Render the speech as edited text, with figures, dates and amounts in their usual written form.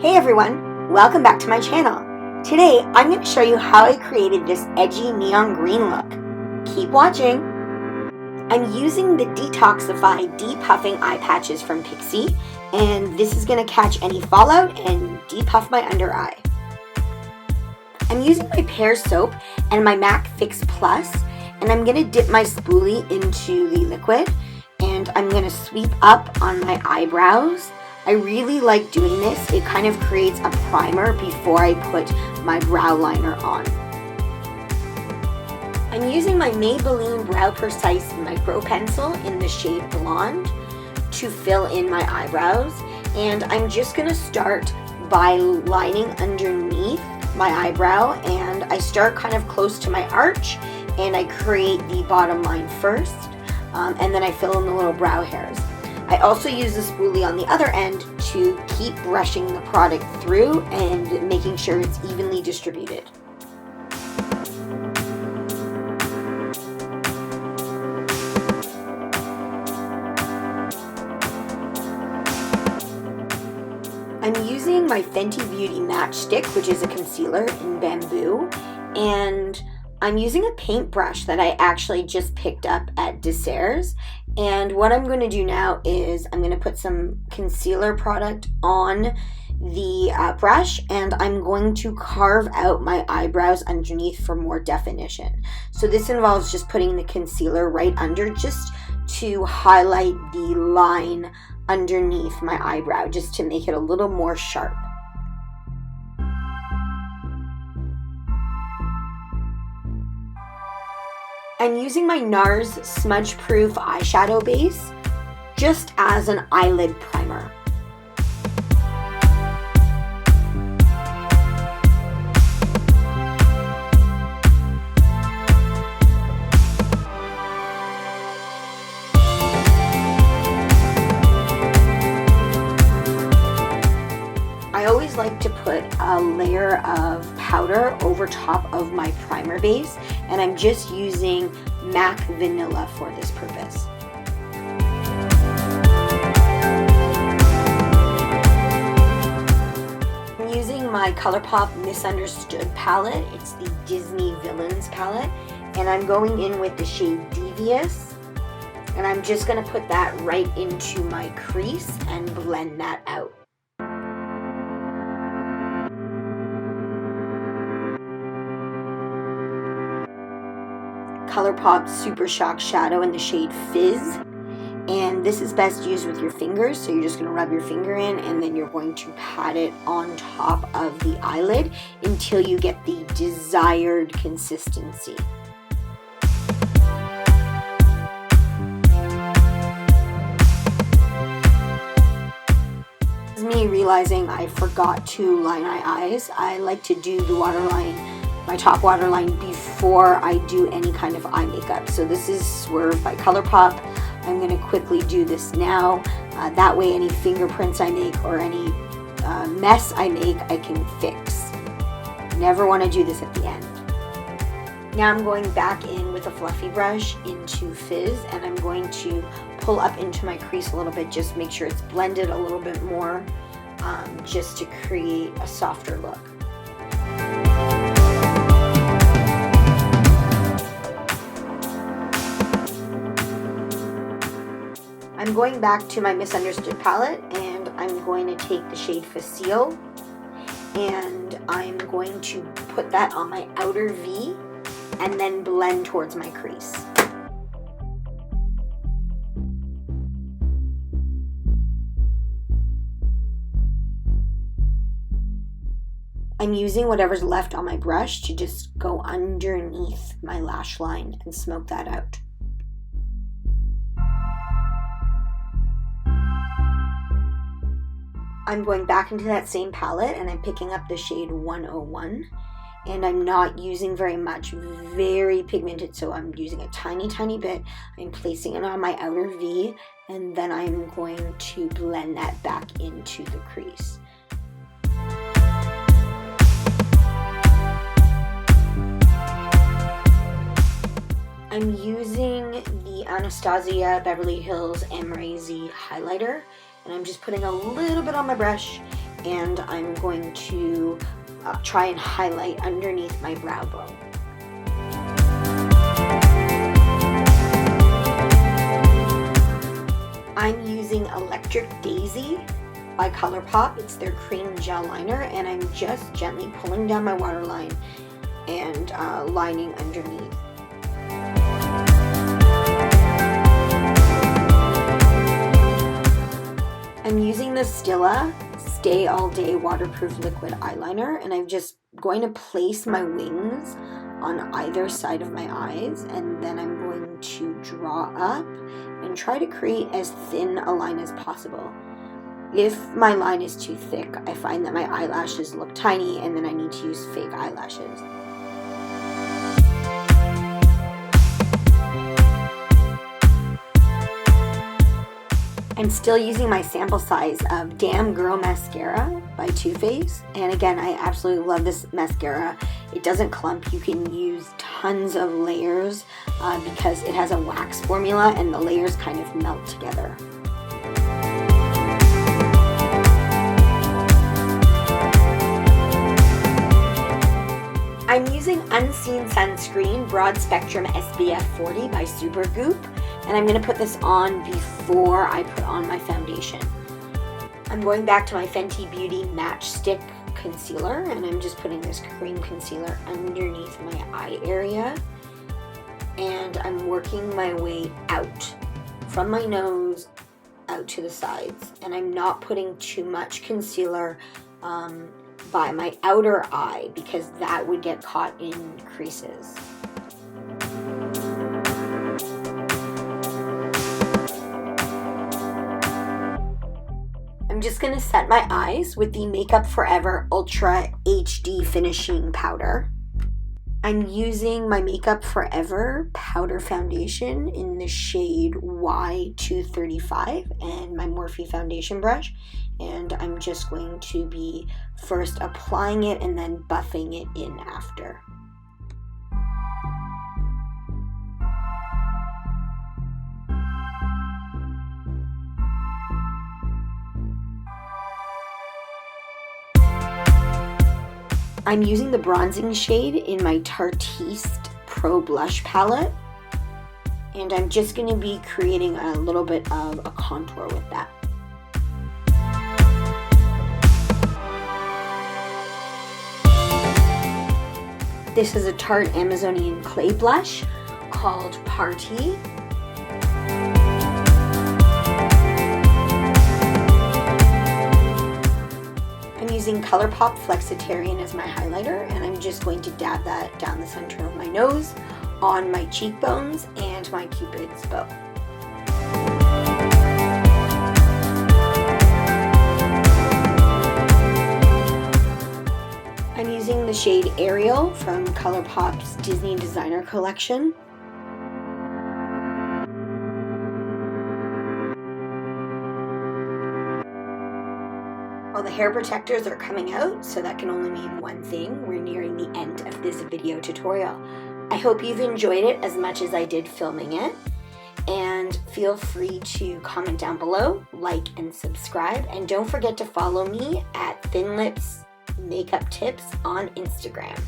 Hey everyone, welcome back to my channel. Today I'm going to show you how I created this edgy neon green look. Keep watching. I'm using the Detoxify Depuffing Eye Patches from Pixi, and this is going to catch any fallout and depuff my under eye. I'm using my Pear soap and my MAC Fix Plus, and I'm going to dip my spoolie into the liquid, and I'm going to sweep up on my eyebrows. I really like doing this. It kind of creates a primer before I put my brow liner on. I'm using my Maybelline Brow Precise Micro Pencil in the shade Blonde to fill in my eyebrows, and I'm just going to start by lining underneath my eyebrow, and I start kind of close to my arch and I create the bottom line first, and then I fill in the little brow hairs. I also use the spoolie on the other end to keep brushing the product through and making sure it's evenly distributed. I'm using my Fenty Beauty Matchstick, which is a concealer in bamboo, and I'm using a paintbrush that I actually just picked up at Desserts. And what I'm going to do now is I'm going to put some concealer product on the brush, and I'm going to carve out my eyebrows underneath for more definition. So this involves just putting the concealer right under just to highlight the line underneath my eyebrow, just to make it a little more sharp. I'm using my NARS Smudge Proof eyeshadow base just as an eyelid primer. I always like to put a layer of powder over top of my primer base, and I'm just using MAC Vanilla for this purpose. I'm using my Colourpop Misunderstood palette. It's the Disney Villains palette, and I'm going in with the shade Devious, and I'm just going to put that right into my crease and blend that out. Colourpop Super Shock Shadow in the shade Fizz, and this is best used with your fingers, so you're just going to rub your finger in and then you're going to pat it on top of the eyelid until you get the desired consistency. This is me realizing I forgot to line my eyes. I like to do the waterline, my top waterline, before I do any kind of eye makeup. So this is Swerve by Colourpop. I'm going to quickly do this now. That way any fingerprints I make or any mess I make, I can fix. Never want to do this at the end. Now I'm going back in with a fluffy brush into Fizz, and I'm going to pull up into my crease a little bit, just make sure it's blended a little bit more, just to create a softer look. I'm going back to my Misunderstood palette, and I'm going to take the shade Facile, and I'm going to put that on my outer V and then blend towards my crease. I'm using whatever's left on my brush to just go underneath my lash line and smoke that out. I'm going back into that same palette, and I'm picking up the shade 101, and I'm not using very much, very pigmented, so I'm using a tiny bit. I'm placing it on my outer V, and then I'm going to blend that back into the crease. I'm using the Anastasia Beverly Hills Amazing highlighter, and I'm just putting a little bit on my brush and I'm going to try and highlight underneath my brow bone. I'm using Electric Daisy by Colourpop. It's their cream gel liner, and I'm just gently pulling down my waterline and lining underneath. I'm using the Stila Stay All Day Waterproof Liquid Eyeliner, and I'm just going to place my wings on either side of my eyes, and then I'm going to draw up and try to create as thin a line as possible. If my line is too thick, I find that my eyelashes look tiny, and then I need to use fake eyelashes. I'm still using my sample size of Damn Girl Mascara by Too Faced, and again, I absolutely love this mascara. It doesn't clump. You can use tons of layers because it has a wax formula and the layers kind of melt together. I'm using Unseen Sunscreen Broad Spectrum SPF 40 by Supergoop, and I'm going to put this on before I put on my foundation. I'm going back to my Fenty Beauty Matchstick Concealer, and I'm just putting this cream concealer underneath my eye area, and I'm working my way out from my nose out to the sides, and I'm not putting too much concealer by my outer eye because that would get caught in creases. I'm just going to set my eyes with the Makeup Forever Ultra HD Finishing Powder. I'm using my Makeup Forever Powder Foundation in the shade Y235 and my Morphe foundation brush, and I'm just going to be first applying it and then buffing it in after. I'm using the bronzing shade in my Tartiste Pro Blush palette, and I'm just going to be creating a little bit of a contour with that. This is a Tarte Amazonian clay blush called Party. I'm using Colourpop Flexitarian as my highlighter, and I'm just going to dab that down the center of my nose, on my cheekbones, and my Cupid's bow. I'm using the shade Ariel from Colourpop's Disney Designer Collection. Well, the hair protectors are coming out, so that can only mean one thing. We're nearing the end of this video tutorial. I hope you've enjoyed it as much as I did filming it. And feel free to comment down below, like and subscribe. And don't forget to follow me at Thin Lips Makeup Tips on Instagram.